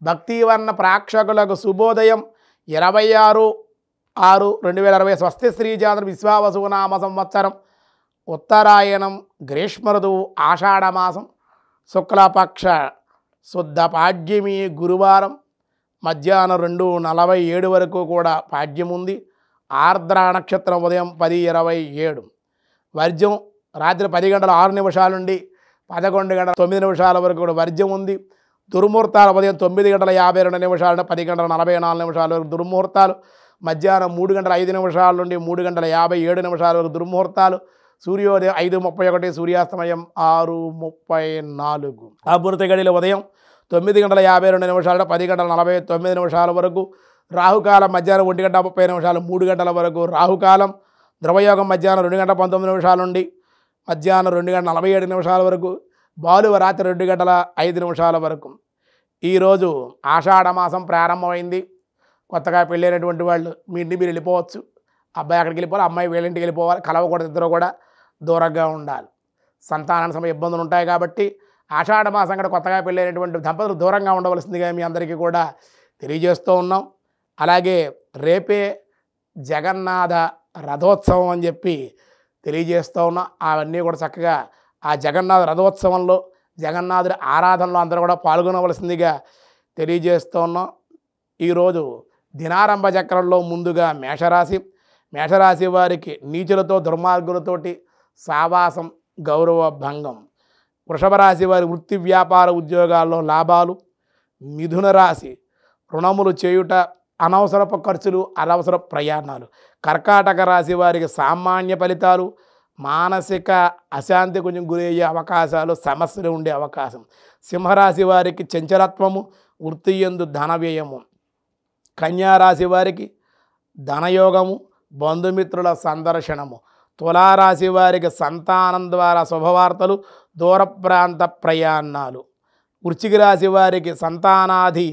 భక్తివర్ణ ప్రేక్షకులకు శుభోదయం 26/6/2020 స్వస్తి శ్రీచాంద్ర విశ్వావసునామ సంవత్సరం ఉత్తరాయణం గ్రీష్మ ఋతువు ఆషాఢమాసం శుక్లపక్ష శుద్ధ పాడ్యమి గురువారం మధ్యాహ్నం 2:47 వరకు కూడా పాడ్యం ఉంది. ఆర్ద్ర నక్షత్రం ఉదయం 10:27. వర్జ్యం రాత్రి 10:06 నుండి 11:09 వరకు కూడా వర్జ్యం ఉంది. దుర్ముహూర్తాలు ఉదయం 9:52 నుండి 10:44 వరకు దుర్ముహూర్తాలు. మధ్యాహ్నం 3:05 నుండి 3:57 వరకు దుర్ముహూర్తాలు. సూర్యోదయం 5:31, సూర్యాస్తమయం 6:34. అభివృద్ధి గడిలో ఉదయం 9:52 నుండి 10:49 వరకు రాహుకాలం. మధ్యాహ్నం 1:30 3 గంటల వరకు రాహుకాలం. ద్రవయోగం మధ్యాహ్నం 2:19 నుండి మధ్యాహ్నం 2:47 వరకు. బాలువ రాత్రి 2:05 వరకు. ఈరోజు ఆషాఢమాసం ప్రారంభమైంది. కొత్తగా పెళ్ళైనటువంటి వాళ్ళు మీ ఇంటికి మీరు వెళ్ళిపోవచ్చు. అబ్బాయి అక్కడికి వెళ్ళిపోవాలి, అమ్మాయి వీళ్ళింటికి వెళ్ళిపోవాలి. కలవకూడదు, ఇద్దరు కూడా దూరంగా ఉండాలి. సంతాన సమయ ఇబ్బందులు ఉంటాయి కాబట్టి ఆషాఢమాసం కూడా కొత్తగా పెళ్ళైనటువంటి దంపతులు దూరంగా ఉండవలసిందిగా మీ అందరికీ కూడా తెలియజేస్తూ ఉన్నాం. అలాగే రేపే జగన్నాథ రథోత్సవం అని చెప్పి తెలియజేస్తూ ఉన్నాం. అవన్నీ కూడా చక్కగా ఆ జగన్నాథ రథోత్సవంలో జగన్నాథుడి ఆరాధనలో అందరూ కూడా పాల్గొనవలసిందిగా తెలియజేస్తూ ఉన్నాం. ఈరోజు దినారంభ చక్రంలో ముందుగా మేషరాశి వారికి నీచులతో దుర్మార్గులతోటి సావాసం గౌరవ భంగం. వృషభ రాశి వారి వృత్తి వ్యాపార ఉద్యోగాల్లో లాభాలు. మిథున రాశి రుణములు చేయుట, అనవసరపు ఖర్చులు, అనవసర ప్రయాణాలు. కర్కాటక రాశి వారికి సామాన్య ఫలితాలు. మానసిక అశాంతి కొంచెం గురయ్యే అవకాశాలు, సమస్యలు ఉండే అవకాశం. సింహరాశి వారికి చంచలత్వము, వృత్తి యందు ధన వ్యయము. కన్యారాశి వారికి ధనయోగము, బంధుమిత్రుల సందర్శనము. తులారాశి వారికి సంతానం ద్వారా శుభవార్తలు, దూర ప్రాంత ప్రయాణాలు. వృశ్చిక రాశి వారికి సంతానాది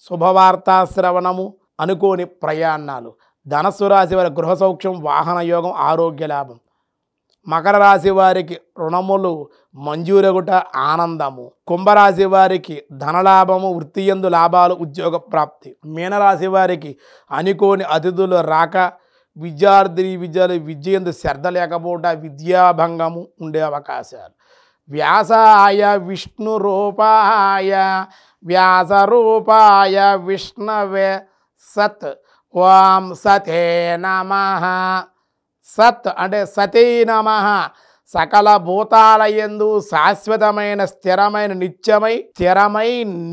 శుభవార్తాశ్రవణము, అనుకోని ప్రయాణాలు. ధనస్సు రాశి వారి గృహ సౌఖ్యం, వాహన యోగం, ఆరోగ్య లాభం. మకర రాశి వారికి రుణములు మంజూరగుట, ఆనందము. కుంభరాశి వారికి ధనలాభము, వృత్తియందు లాభాలు, ఉద్యోగ ప్రాప్తి. మీనరాశి వారికి అనుకోని అతిథులు రాక, విద్యలు విద్యందు శ్రద్ధ లేకపోవట, విద్యాభంగము ఉండే అవకాశాలు. వ్యాసాయ విష్ణు రూపాయ వ్యాసరూపాయ విష్ణవే సత్ ఓం సతే నమః. సత్ అంటే సతీ నమః. సకల భూతాలయందు శాశ్వతమైన స్థిరమైన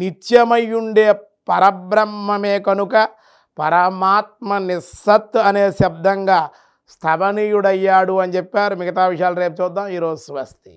నిత్యమై ఉండే పరబ్రహ్మమే కనుక పరమాత్మ నిస్సత్ అనే శబ్దంగా స్థవనీయుడయ్యాడు అని చెప్పారు. మిగతా విషయాలు రేపు చూద్దాం. ఈరోజు స్వస్తి.